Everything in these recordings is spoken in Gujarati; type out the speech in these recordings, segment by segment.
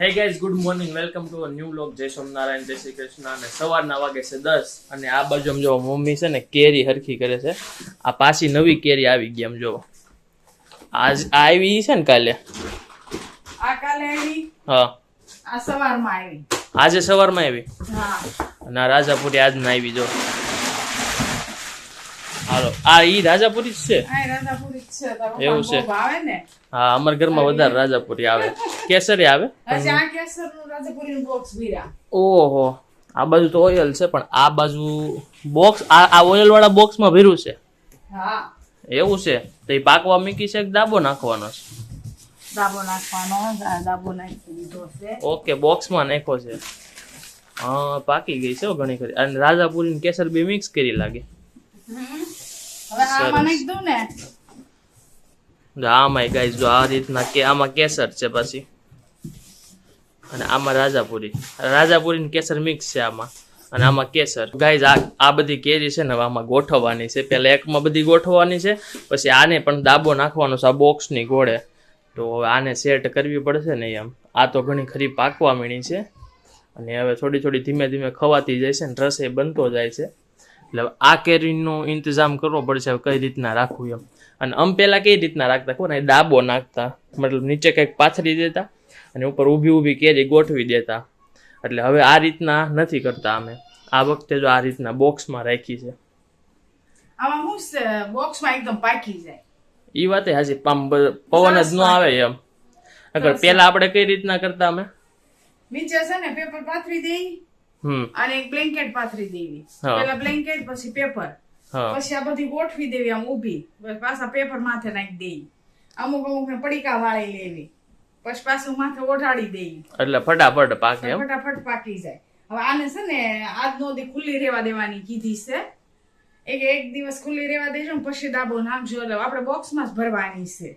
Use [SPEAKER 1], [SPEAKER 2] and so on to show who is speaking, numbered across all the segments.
[SPEAKER 1] Hey guys, good morning. Welcome to a new vlog. જય સોમનારાયણ, જય શ્રી કૃષ્ણ. અને સવારના વાગે છે 10 અને આ બાજુ આમ જો મમ્મી છે ને કેરી હરખી કરે છે. આ પાછી નવી કેરી આવી ગઈ આમ જો. આજ આવી છે ને કાલે.
[SPEAKER 2] આ કાલે આવી.
[SPEAKER 1] હા.
[SPEAKER 2] આ સવારમાં આવી.
[SPEAKER 1] આજે સવારમાં આવી.
[SPEAKER 2] હા.
[SPEAKER 1] અને આ રાજાપુરી આજ ના આવી જો. હાલો આ ઈ રાજાપુરી જ છે.
[SPEAKER 2] આ રાજાપુરી જ છે. તારો
[SPEAKER 1] એવું છે.
[SPEAKER 2] આવે ને.
[SPEAKER 1] હા અમારા ઘરમાં વધારે રાજાપુરી આવે. કેસરી આવે.
[SPEAKER 2] હજી આ કેસરનું રાજાપુરીનું બોક્સ ભીરા.
[SPEAKER 1] ઓહો આ બાજુ તો ઓઇલ છે પણ આ બાજુ બોક્સ આ ઓઇલ વાળા બોક્સમાં ભર્યું છે.
[SPEAKER 2] હા
[SPEAKER 1] એવું છે તો એ પાકવા મૂકી છે કે દાબો નાખવાનો છે?
[SPEAKER 2] દાબો નાખવાનો. દાબો નાખી દીધો છે.
[SPEAKER 1] ઓકે બોક્સમાં નાખ્યો છે. હા પાકી ગઈ છે ઘણી ખરી. અને રાજાપુરી ને કેસર બે મિક્સ કરી લાગે.
[SPEAKER 2] હવે આમાં નાખી દઉં ને.
[SPEAKER 1] આમાં ગાઈસ જો આ રીતના કે આમાં કેસર છે પછી અને આમાં રાજાપુરી ને કેસર મિક્સ છે આમાં અને આમાં કેસર. ગાઈસ આ બધી કેરી છે ને આમાં ગોઠવવાની છે. પહેલા એકમાં બધી ગોઠવવાની છે પછી આને પણ દાબો નાખવાનો છે આ બોક્સની ગોળે. તો હવે આને સેટ કરવી પડશે ને એમ. આ તો ઘણી ખરી પાકવા મીણી છે અને હવે થોડી થોડી ધીમે ધીમે ખવાતી જાય છે ને રસ એ બનતો જાય છે. એટલે આ કેરીનો ઇંતજામ કરવો પડશે કઈ રીતના રાખવું એમ. અને પેલા કઈ રીતના રાખતા કોને દાબો નાખતા, મતલબ નીચે કંઈક પાથરી દેતા અને ઉપર ઊભી ઊભી કેરી ગોઠવી દેતા. એટલે હવે આ રીતના નથી કરતા અમે. આ વખતે જો આ રીતના બોક્સમાં રાખી છે.
[SPEAKER 2] આમાં શું છે બોક્સમાં એકદમ પાકી જાય.
[SPEAKER 1] ઈ વાતે હાજી પવન જ ન આવે એમ. અગર પેલા આપણે કઈ રીતના કરતા અમે
[SPEAKER 2] નીચે છે ને પેપર પાથરી દઈ અને એક બ્લેન્કેટ પાથરી દેવી. પેલા બ્લેન્કેટ પછી પેપર પછી આ બધી ગોઠવી દેવી આમ ઊભી. પાછા પેપર માથે નાખી દેવી. અમુક અમુક પડીકા વાળી લેવી પછી પાછું માથે ઓઢાડી દેવી એટલે
[SPEAKER 1] ફટાફટ પાકે
[SPEAKER 2] ફટાફટ પાકી જાય. હવે આને છે ને આજનો દી ખુલ્લી રહેવા દેવાની કીધી છે. એક દિવસ ખુલ્લી રહેવા દેજો ને પછી દાબો નાખજો. એટલે આપણે બોક્સમાં જ ભરવાની છે.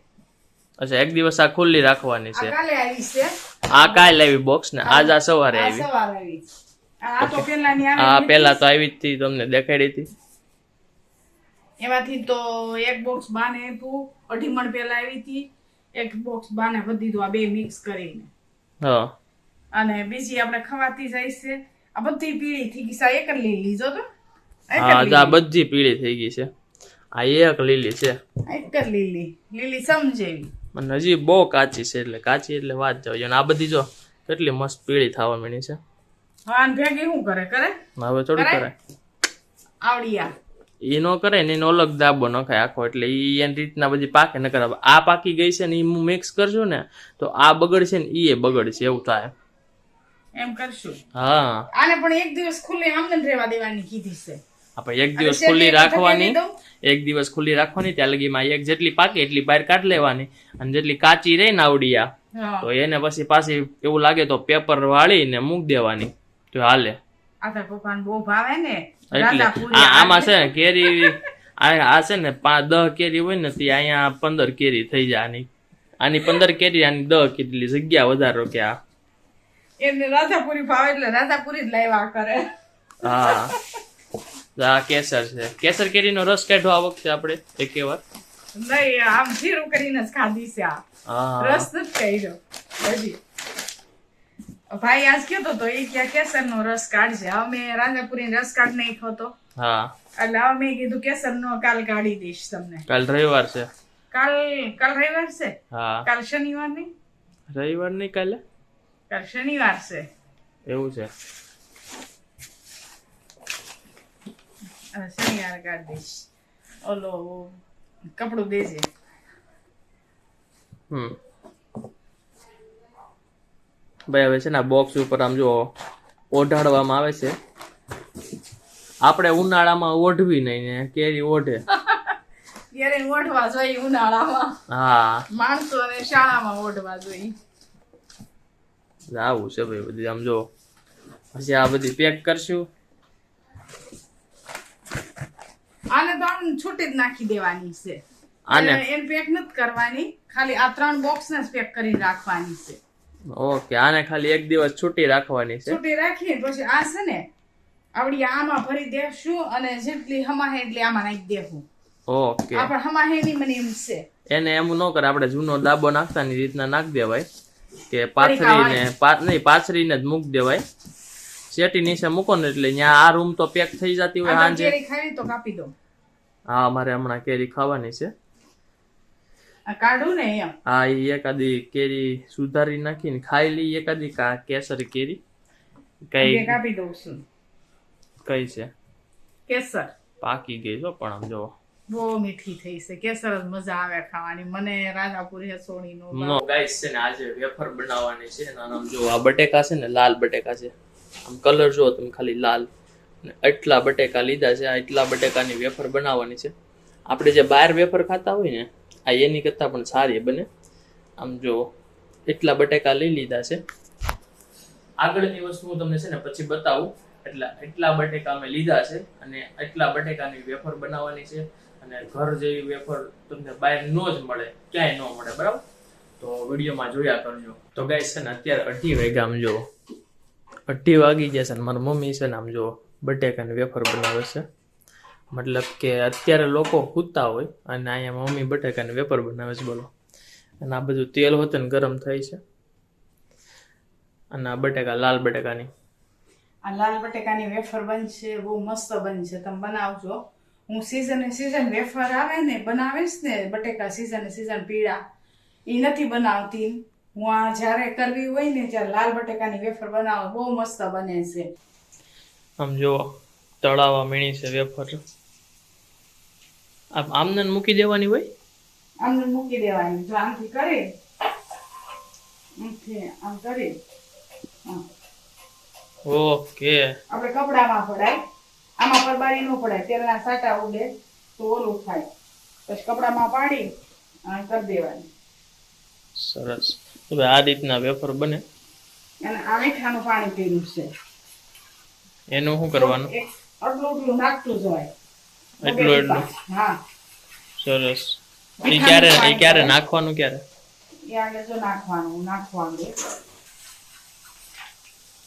[SPEAKER 1] અચ્છા એક દિવસ આ ખુલ્લી રાખવાની છે.
[SPEAKER 2] કાલે આવી છે.
[SPEAKER 1] આ કાલે આવી બોક્સ ને આજ આ સવારે આવી.
[SPEAKER 2] સવારે આવી. આ તો પેલાની આવી.
[SPEAKER 1] આ પેલા તો આવી હતી તમને દેખાડી હતી.
[SPEAKER 2] એમાંથી તો એક બોક્સ બાને આપ્યું. 2.5 મણ પેલા આવી હતી. એક બોક્સ બાને વધી દીધું આ બે મિક્સ કરીને.
[SPEAKER 1] હા
[SPEAKER 2] અને બીજી આપણે ખવાતી જાય છે. આ બધી પીળી થઈ ગઈ છે. એક જ લીલી જો તો.
[SPEAKER 1] હા આ બધી પીળી થઈ ગઈ છે. આ એક લીલી છે.
[SPEAKER 2] એક જ લીલી સમજેવી.
[SPEAKER 1] મને હજી બહુ કાચી છે એટલે કાચી એટલે વાત જાવ. અને આ બધી જો કેટલી મસ્ત પીળી થવા માંડી છે.
[SPEAKER 2] હા અને ભેગી શું કરે
[SPEAKER 1] હવે થોડું કરાય.
[SPEAKER 2] આવડિયા
[SPEAKER 1] એ નો કરે ને એનો અલગ દાબો નખાય આખો. એટલે ઈ એની રીતના બધી પાકે ન કરે. આ પાકી ગઈ છે ને એ મિક્સ કરજો ને તો આ બગડશે ને એ બગડશે એવું થાય.
[SPEAKER 2] એમ કરશું.
[SPEAKER 1] હા
[SPEAKER 2] આને પણ એક દિવસ ખુલ્લી આમને રહેવા દેવાની કીધી છે.
[SPEAKER 1] આપણે એક દિવસ ખુલ્લી રાખવાની. એક દિવસ ખુલ્લી રાખવાની ત્યાં લગીમાં એક જેટલી પાકે એટલી બહાર કાઢ લેવાની અને જેટલી કાચી રહી ને આવડિયા તો એને પછી પાછી એવું લાગે તો પેપર વાળીને મૂક દેવાની તો હાલે.
[SPEAKER 2] આતા પપ્પાને બહુ ભાવે ને.
[SPEAKER 1] આમાં છે ને કેરી આ છે ને 10 કેરી હોય ને તે અહીંયા 15 કેરી થઈ જાય. આની 15 કેરી આની 10 કેટલી જગ્યા વધારો કે આ
[SPEAKER 2] એને રાજાપુરી ભાવે એટલે રાજાપુરી જ લાવ્યા કરે.
[SPEAKER 1] હા આ કેસર છે. કેસર કેરીનો રસ કાઢો આ વખતે આપણે એક વાર
[SPEAKER 2] નહીં આમ જીરું કરીને જ ખાધી છે. આ રસ નથી કાઢ્યો હજી. ભાઈ આજ કહેતો તો એ કે કેસરનો રસ કાઢશે. અમે રાજાપુરી રસ કાઢ નહીં ખાતો.
[SPEAKER 1] હા
[SPEAKER 2] એટલે હવે મેં કીધું કેસરનો કાલ કાઢી દઈશ તમને.
[SPEAKER 1] કાલ રવિવાર છે.
[SPEAKER 2] કાલ રવિવાર છે.
[SPEAKER 1] હા કાલ
[SPEAKER 2] શનિવાર નહીં.
[SPEAKER 1] રવિવાર નહીં કાલ
[SPEAKER 2] શનિવાર છે.
[SPEAKER 1] એવું છે.
[SPEAKER 2] શનિવાર કાઢી દઈશ. ઓલો કપડું દેજે.
[SPEAKER 1] ભાઈ હવે છે ને બોક્સ ઉપર આમ જો ઓઢાડવામાં આવે છે. આપણે ઉનાળામાં ઓઢવી નહીં ને કેરી ઓઢે.
[SPEAKER 2] કેરી ઓઢવા જોઈએ ઉનાળામાં.
[SPEAKER 1] હા
[SPEAKER 2] માણસોને શાળામાં ઓઢવા જોઈએ.
[SPEAKER 1] આવું છે ભાઈ બધી આમ જો. પછી આ બધી પેક કરશું.
[SPEAKER 2] આને તો આમ છૂટી જ નાખી દેવાની છે.
[SPEAKER 1] આને
[SPEAKER 2] એને પેક નથી કરવાની. ખાલી આ 3 બોક્સ ને જ પેક કરીને રાખવાની છે.
[SPEAKER 1] ઓકે આને ખાલી એક દિવસ છૂટી રાખવાની છે.
[SPEAKER 2] છૂટી રાખી પછી આ છે ને આવડી આમાં ભરી દેશું અને જેટલી હમાહે એટલી આમાં નાખી દેવું.
[SPEAKER 1] ઓકે
[SPEAKER 2] આપણે હમાહે ની મને એમ છે.
[SPEAKER 1] એને એમ ન કરે આપણે જૂનો દાબો નાખતા ની રીતના નાખી દેવાય. કે પાથરીને જ મૂક દેવાય. શેટી નીચે મૂકો ને એટલે ત્યાં આ રૂમ તો પેક થઈ જતી હોય સાંજે.
[SPEAKER 2] કેરી ખાવી તો કાપી દો.
[SPEAKER 1] હા મારે હમણાં કેરી ખાવાની છે.
[SPEAKER 2] કાઢું ને એમ.
[SPEAKER 1] હા એ એકાદી કેરી સુધારી નાખીને ખાઈ લઈ એકાદી કેસરી કેરી. કઈ
[SPEAKER 2] કાપી દઉં છું.
[SPEAKER 1] કઈ છે?
[SPEAKER 2] કેસર.
[SPEAKER 1] પાકી ગઈ છો પણ આમ જો
[SPEAKER 2] બહુ મીઠી થઈ છે. કેસર જ મજા આવે ખાવાની. મને રાજાપુરી હસોણી
[SPEAKER 1] નો ગાઈસ છે ને આજે વેફર બનાવવાની છે. આમ જો આ બટેકા છે ને લાલ બટેકા છે. આમ કલર જો તમે ખાલી લાલ. એટલા બટેકા લીધા છે. આ એટલા બટેકાની વેફર બનાવવાની છે. આપણે જે બહાર વેફર ખાતા હોય ને આ એની કરતા પણ સારી બને. આમ જો એટલા બટેકા લઈ લીધા છે. આગળની વસ્તુ હું તમને છે ને પછી બતાવું. એટલા બટેકા અમે લીધા છે અને એટલા બટેકાની વેફર બનાવવાની છે. અને ઘર જેવી વેફર તમને બહાર નો જ મળે, ક્યાંય ન મળે, બરાબર? તો વિડીયોમાં જોયા કરજો. તો ગાઈસ છે ને અત્યારે 2:30 વાગ્યા આમ જો 2:30 વાગી ગયા છે ને મારી મમ્મી છે ને આમ જો બટેકાની વેફર બનાવે છે. મતલબ કે અત્યારે લોકો સૂતા હોય અને અહીંયા મમ્મી બટેકાની વેફર બનાવે છે. બોલો. અને આ બધું તેલ હોતે ને ગરમ થાય છે. અને આ બટેકા લાલ બટેકાની
[SPEAKER 2] આ લાલ બટેકાની વેફર બનશે. બહુ મસ્ત બનશે. તમે બનાવજો. હું સીઝન વેફર આવે ને બનાવીશ ને બટેકા સીઝન પીળા એ નથી બનાવતી. હું આ જ્યારે કરવી હોય ને ત્યારે લાલ બટેકાની વેફર બનાવું. બહુ મસ્ત બને છે.
[SPEAKER 1] આમ જો તળાવા મીણી છે વેફર. આમને મૂકી દેવાની હોય.
[SPEAKER 2] આમને મૂકી દેવાની. જો આમથી કરી આમ કરી
[SPEAKER 1] ઓકે.
[SPEAKER 2] આપણે કપડામાં પડાય. આમાં પરબારી નો પડાય. તેલના સાટા ઉડે તો ઓલું થાય. પછી કપડામાં પાડી અને કરી દેવાની.
[SPEAKER 1] સરસ. હવે આ રીતના વેફર બને.
[SPEAKER 2] અને આ મીઠાનું પાણી પીવું છે.
[SPEAKER 1] એનું શું કરવાનું?
[SPEAKER 2] એટલું નાખતું જવાય.
[SPEAKER 1] એટલું.
[SPEAKER 2] હા.
[SPEAKER 1] સરસ. એ ક્યારે નાખવાનું? ક્યારે
[SPEAKER 2] એ આગળ જો નાખવાનું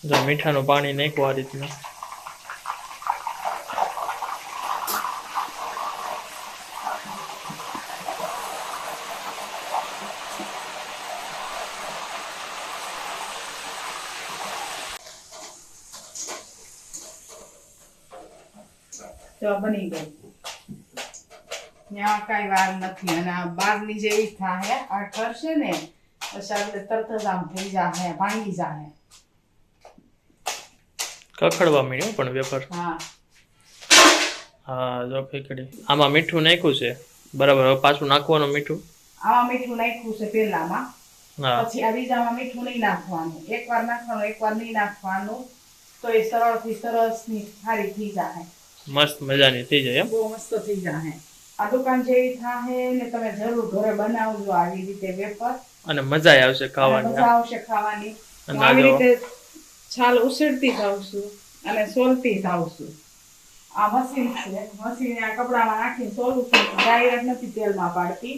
[SPEAKER 1] જો મીઠાનું પાણી નાખવું આ રીતના.
[SPEAKER 2] તો બની ગઈ. ત્યાં કઈ વાર નથી. અને આ બહારની જેવી થાય આ ઠરશે ને પછી આપણે તરત જ આમ થઈ જાય, ભાંગી જાય.
[SPEAKER 1] કખડવા માંડ્યો પણ વેફર. હા જો ખીકડી. આમાં મીઠું નાખ્યું છે બરાબર. હવે પાછું નાખવાનું મીઠું.
[SPEAKER 2] આમાં મીઠું નાખ્યું છે પેલામાં. પછી આ બીજામાં મીઠું નહીં નાખવાનું. એકવાર નાખવાનું, એકવાર નહીં નાખવાનું. તો એ સરળથી સરસ ની સારી થઈ જાય.
[SPEAKER 1] મસ્ત મજાની થઈ જાય. એમ
[SPEAKER 2] બહુ મસ્ત થઈ જાય. આ દુકાન જેવી થાય ને તમે જરૂર ઘરે બનાવજો આવી રીતે વેફર.
[SPEAKER 1] અને મજા આવશે ખાવાની.
[SPEAKER 2] મજા આવશે ખાવાની. આવી રીતે છાલ ઉછળતી જાઉં છું અને સોલતી જાઉં છું. આ મશીન છે. મશીન આ કપડામાં નાખીને સોલું છું. ડાયરેક્ટ નથી તેલમાં પાડતી.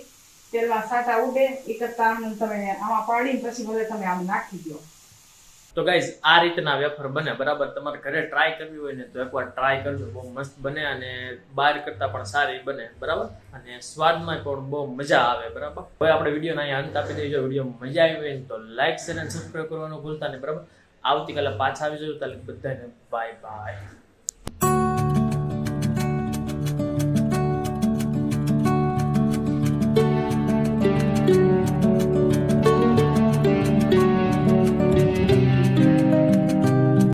[SPEAKER 2] તેલમાં સાટા ઉડે એ કરતા તમે આમાં પાડીને પછી ભલે તમે આમ નાખી દો. તો ગાઈઝ આ રીતના વેફર બને. બરાબર. તમારે ઘરે ટ્રાય કરવી હોય ને તો એકવાર ટ્રાય કરજો. બહુ મસ્ત બને અને બહાર કરતા પણ સારી બને. બરાબર. અને સ્વાદમાં પણ બહુ મજા આવે. બરાબર. હવે આપણે વિડીયોના અહીંયા અંત આપી દઈએ. જો વિડીયો મજા આવી હોય ને તો લાઈક શેર અને સબસ્ક્રાઈબ કરવાનું ભૂલતા નહીં. બરાબર. આવતીકાલે પાછા આવી જજો. તાલે બધાને બાય બાય.